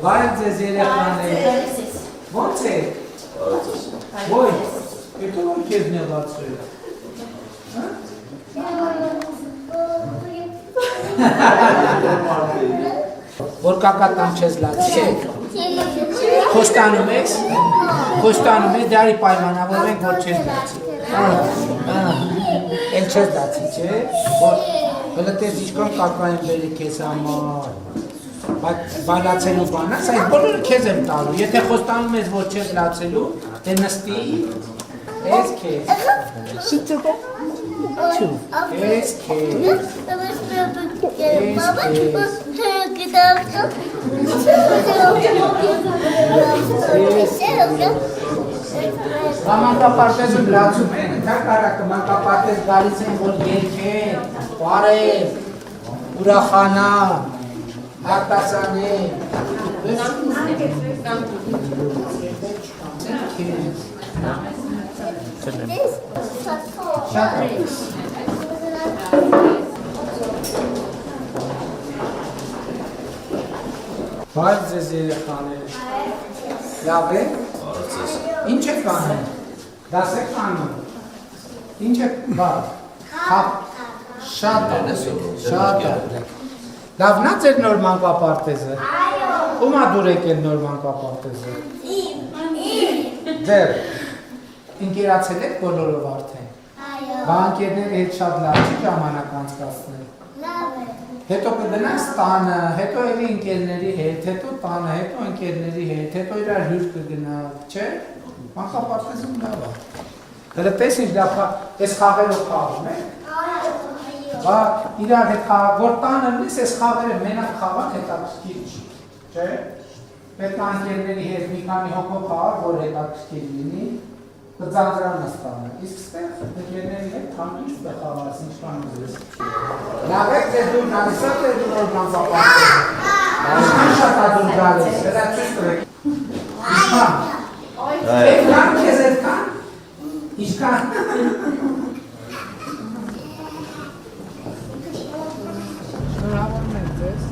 Բարև ձեզ երեխաներ։ Ո՞նց եք։ Ոյ, եկեք որ քեզ նեղացրել։ Որ կակատամ չես լացի։ Խոստանում եք դարի պայմանավորենք որ չես լացի։ Էլ չես լացի, չէ։ Որ հլտես ինչքան կակա եմ բերի քեզ համար։ Բալացելու բանաս, այդ բոլորը քեզ եմ տալու, եթե խոստանում ես, որ չես լացելու, դե նստի, ես քեզ, ես քեզ, մանկապարտեզում լացում են, դա կարակը մանկապարտեզ գալիս են, որ երկեն, պարեն, ուրախանա, Արտասանի Բարև ձեզ երեխաներ Լավ է Ինչ եք անում Դաս եք անում Ինչ եք Շատ Լավն է ձեր նոր մանկապարտեզը Ում ա դուր եկել նոր մանկապարտեզը Ձեր Ինկերացել եք բոլորով արդեն Բանկերների հետ շատ լավ չի ժամանակ անցկացնել Հետո կգնաս տանը, հետո էլի ընկերների հետ, հետո տանը, հետո ընկերների հետ, հետո իրար հյուր կգնաք, չէ? Մանկապարտեզում լավ է Հələ տես ինչ լավ ես խաղերով խաղում եք իրար հետ խաղակ, որ տանը լիս ես խաղերը մենակ խաղակ հետաքրքիր չի, չէ? Պետք է ընկերների հետ մի քանի հոգով խաղակ, որ հետաքրքիր լինի, կձանձրան նստանը, իսկ ստեղ ընկերների հետ հանգիստ խաղաս, ինչքան ուզես։ Լավ եք ձեր դուր գալիս, ա ձեր դուր մանկապարտեզը։ Ինչքան շատ ա դուր գալիս, հələ ցույց տվեք։ Ինչքան։ Այդքան քեզ այդքան։ Ինչքան։ Bravo, Mendes.